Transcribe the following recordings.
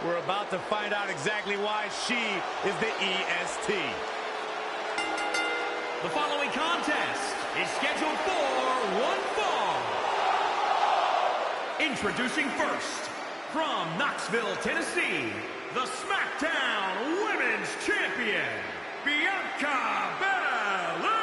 We're about to find out exactly why she is the EST. The following contest is scheduled for one fall. Introducing first, from Knoxville, Tennessee, the Smackdown Women's Champion, Bianca Belair.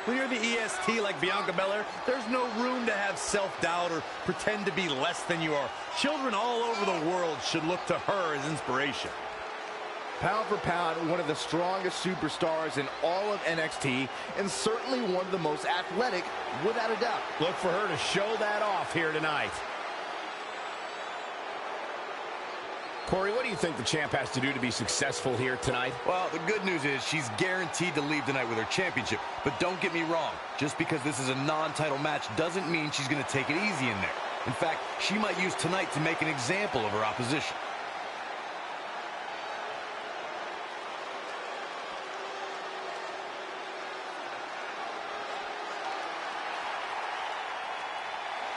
When you're the EST like Bianca Belair, there's no room to have self-doubt or pretend to be less than you are. Children all over the world should look to her as inspiration. Pound for pound, one of the strongest superstars in all of NXT, and certainly one of the most athletic, without a doubt. Look for her to show that off here tonight. Corey, what do you think the champ has to do to be successful here tonight? Well, the good news is she's guaranteed to leave tonight with her championship. But don't get me wrong, just because this is a non-title match doesn't mean she's going to take it easy in there. In fact, she might use tonight to make an example of her opposition.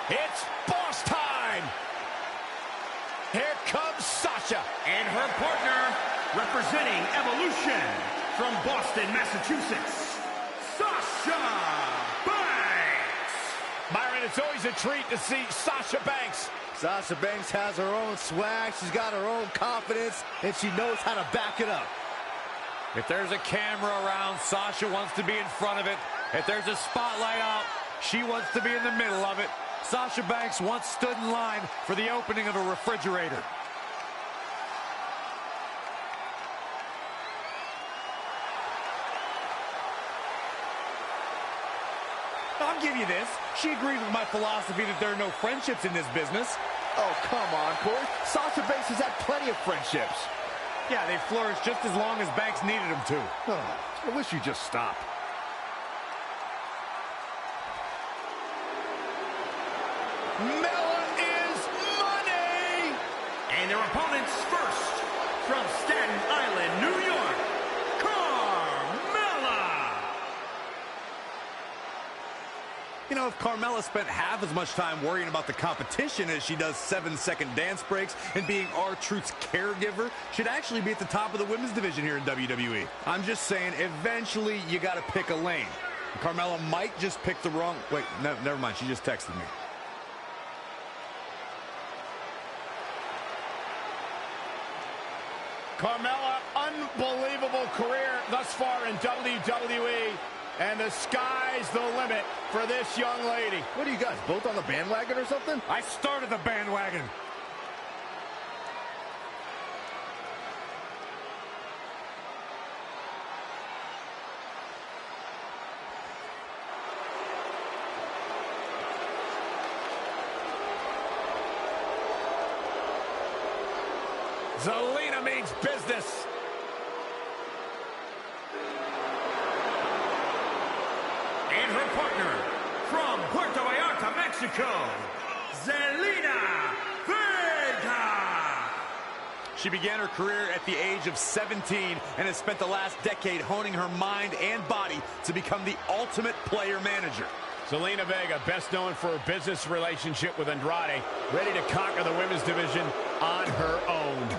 It's boss time! Here comes Sasha. And her partner, representing Evolution from Boston, Massachusetts, Sasha Banks. Byron, it's always a treat to see Sasha Banks. Sasha Banks has her own swag, she's got her own confidence, and she knows how to back it up. If there's a camera around, Sasha wants to be in front of it. If there's a spotlight out, she wants to be in the middle of it. Sasha Banks once stood in line for the opening of a refrigerator. I'll give you this. She agrees with my philosophy that there are no friendships in this business. Oh, come on, Corey. Sasha Banks has had plenty of friendships. Yeah, they flourished just as long as Banks needed them to. Oh, I wish you'd just stop. Mella is money! And their opponents first, from Staten Island, New York, Carmella. You know, if Carmella spent half as much time worrying about the competition as she does 7-second dance breaks and being R-Truth's caregiver, she'd actually be at the top of the women's division here in WWE. I'm just saying, eventually you got to pick a lane. Carmella might just pick the wrong... Wait, no, never mind. She just texted me. Carmella, unbelievable career thus far in WWE, and the sky's the limit for this young lady. What are you guys, both on the bandwagon or something? I started the bandwagon. Zelina means business. And her partner, from Puerto Vallarta, Mexico, Zelina Vega. She began her career at the age of 17 and has spent the last decade honing her mind and body to become the ultimate player manager. Zelina Vega, best known for her business relationship with Andrade, ready to conquer the women's division on her own.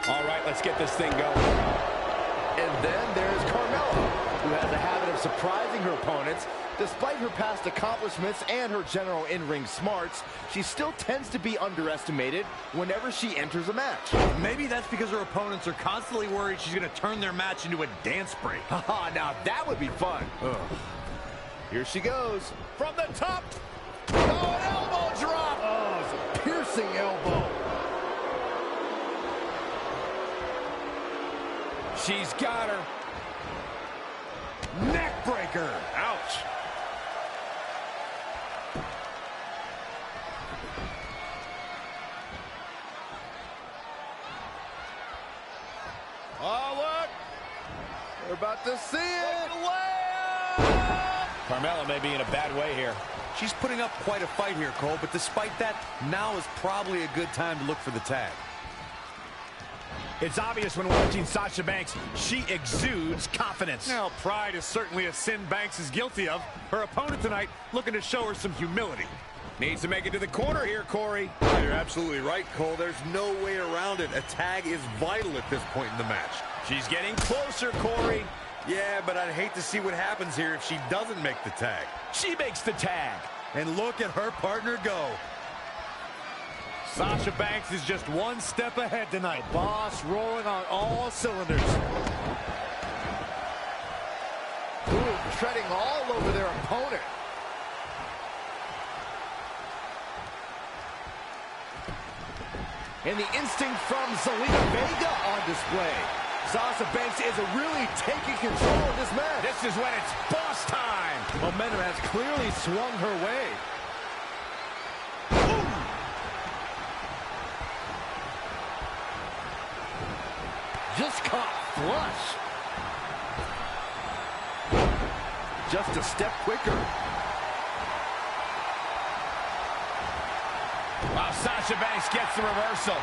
All right, let's get this thing going. And then there's Carmella, who has a habit of surprising her opponents. Despite her past accomplishments and her general in-ring smarts, she still tends to be underestimated whenever she enters a match. Maybe that's because her opponents are constantly worried she's going to turn their match into a dance break. Haha, now that would be fun. Ugh. Here she goes. From the top. Oh, an elbow drop. Oh, it's a piercing elbow. She's got her. Neck breaker. Ouch. Oh, look. We're about to see it. Carmella may be in a bad way here. She's putting up quite a fight here, Cole, but despite that, now is probably a good time to look for the tag. It's obvious when watching Sasha Banks, she exudes confidence. Now, pride is certainly a sin Banks is guilty of. Her opponent tonight looking to show her some humility. Needs to make it to the corner here, Corey. Oh, you're absolutely right, Cole. There's no way around it. A tag is vital at this point in the match. She's getting closer, Corey. Yeah, but I'd hate to see what happens here if she doesn't make the tag. She makes the tag. And look at her partner go. Sasha Banks is just one step ahead tonight. Boss rolling on all cylinders. Ooh, treading all over their opponent. And the instinct from Zelina Vega on display. Sasha Banks is really taking control of this match. This is when it's boss time. Momentum has clearly swung her way. Just caught flush. Just a step quicker. Wow, Sasha Banks gets the reversal.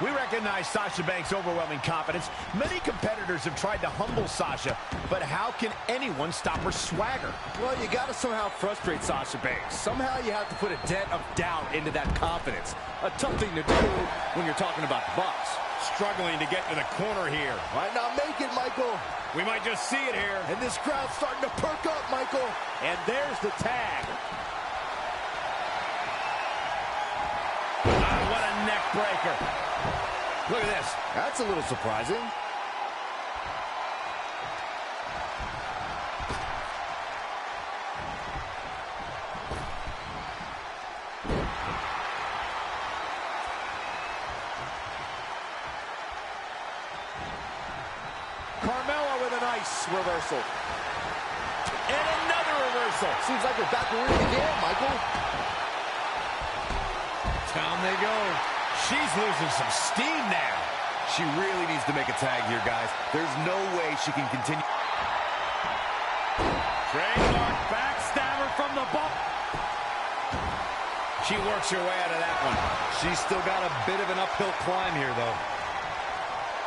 We recognize Sasha Banks' overwhelming confidence. Many competitors have tried to humble Sasha, but how can anyone stop her swagger? Well, you got to somehow frustrate Sasha Banks. Somehow you have to put a dent of doubt into that confidence. A tough thing to do when you're talking about the boss. Struggling to get to the corner here. Might not make it, Michael. We might just see it here. And this crowd's starting to perk up, Michael. And there's the tag. What a neck breaker. Look at this. That's a little surprising. Carmella with a nice reversal. And another reversal. Seems like we're back where we began, Michael. Down they go. She's losing some steam now. She really needs to make a tag here, guys. There's no way she can continue. Trademark backstabber from the bump. She works her way out of that one. She's still got a bit of an uphill climb here, though.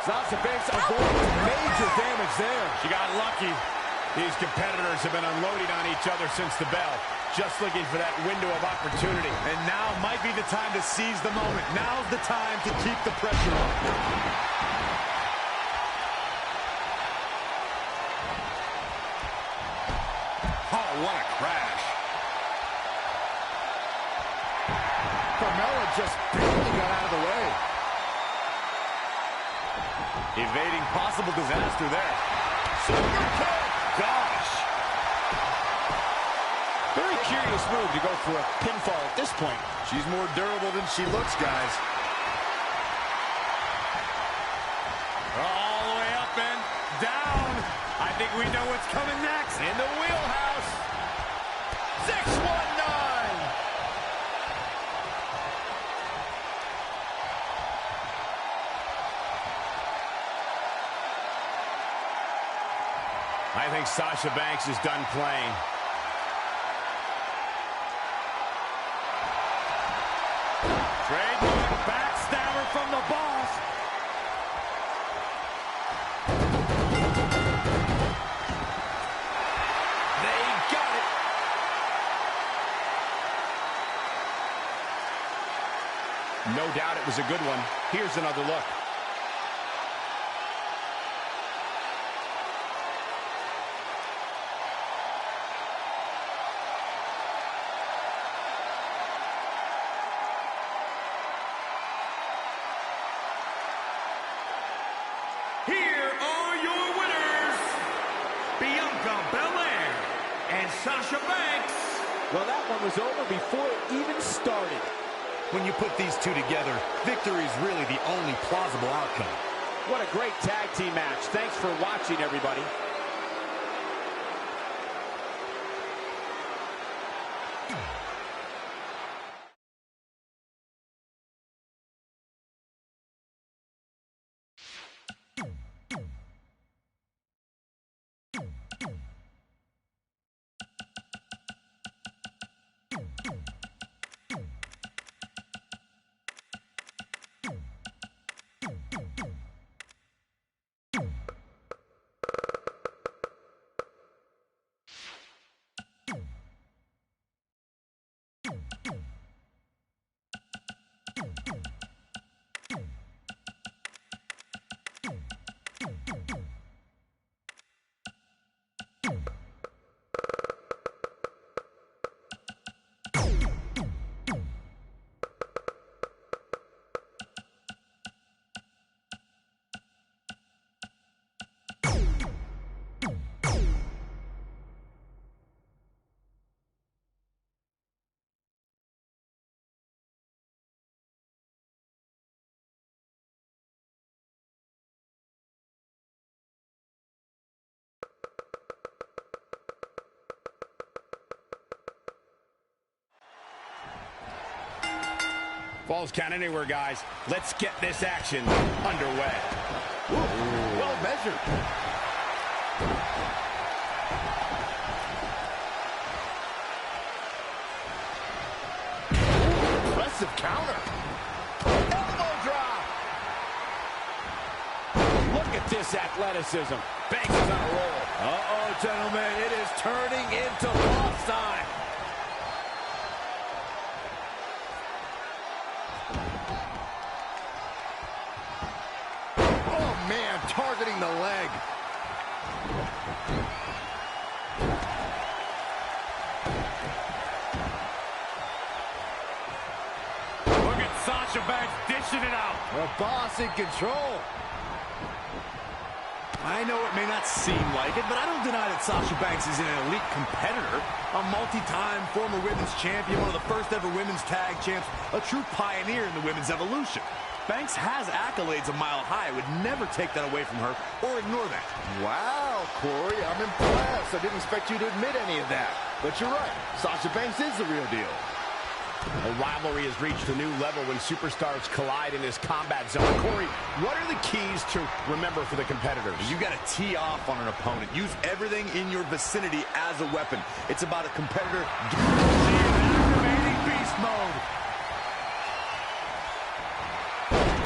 Sasha Banks avoids major damage there. She got lucky. These competitors have been unloading on each other since the bell. Just looking for that window of opportunity. And now might be the time to seize the moment. Now's the time to keep the pressure on. Oh, what a crash. Carmella just barely got out of the way. Evading possible disaster there. Super kick! Gosh. Very curious move to go for a pinfall at this point. She's more durable than she looks, guys. All the way up and down. I think we know what's coming next. In the wheelhouse. 619. I think Sasha Banks is done playing. Trademark backstabber from the boss. They got it. No doubt it was a good one. Here's another look. Here are your winners, Bianca Belair and Sasha Banks. Well, that one was over before it even started. When you put these two together, victory is really the only plausible outcome. What a great tag team match. Thanks for watching, everybody. Falls count anywhere, guys. Let's get this action underway. Ooh, well measured. Impressive counter. Elbow drop. Look at this athleticism. Banks is on a roll. Uh-oh, gentlemen. It is turning into boss time. Oh, man, targeting the leg. Look at Sasha Banks dishing it out. The boss in control. I know it may not seem like it, but I don't deny that Sasha Banks is an elite competitor. A multi-time former women's champion, one of the first ever women's tag champs, a true pioneer in the women's evolution. Banks has accolades a mile high. I would never take that away from her or ignore that. Wow, Corey, I'm impressed. I didn't expect you to admit any of that. But you're right. Sasha Banks is the real deal. A rivalry has reached a new level when superstars collide in this combat zone. Corey, what are the keys to remember for the competitors? You got to tee off on an opponent. Use everything in your vicinity as a weapon. It's about a competitor activating beast mode.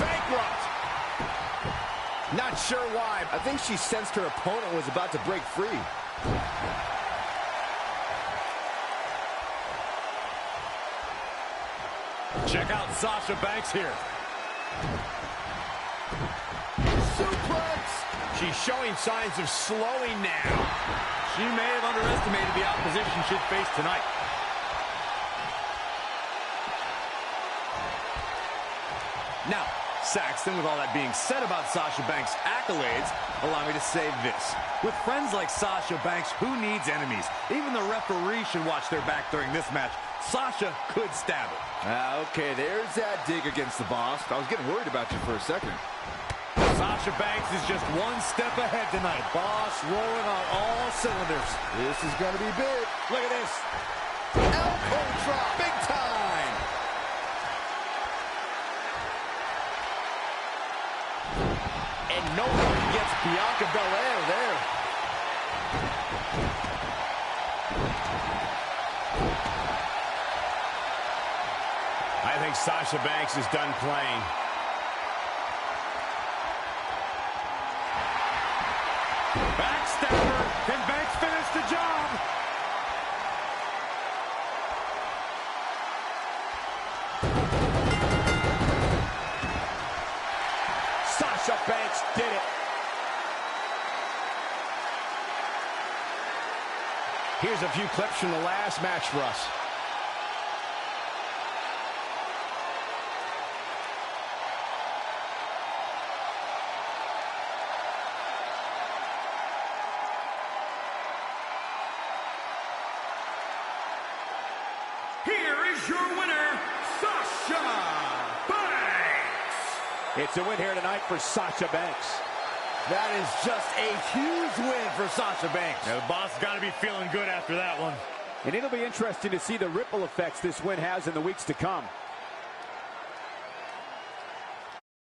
Bankrupt. Not sure why. I think she sensed her opponent was about to break free. Check out Sasha Banks here. Suplex! She's showing signs of slowing now. She may have underestimated the opposition she'd face tonight. Now, Saxton, with all that being said about Sasha Banks' accolades, allow me to say this. With friends like Sasha Banks, who needs enemies? Even the referee should watch their back during this match. Sasha could stab it. Okay, there's that dig against the boss. I was getting worried about you for a second. Sasha Banks is just one step ahead tonight. Boss rolling on all cylinders. This is going to be big. Look at this. Elbow drop. Big time. And nobody gets Bianca Belair there. I think Sasha Banks is done playing. Backstabber. Can Banks finish the job? Sasha Banks did it. Here's a few clips from the last match for us. Here is your winner, Sasha Banks. It's a win here tonight for Sasha Banks. That is just a huge win for Sasha Banks. Yeah, the boss has got to be feeling good after that one. And it'll be interesting to see the ripple effects this win has in the weeks to come.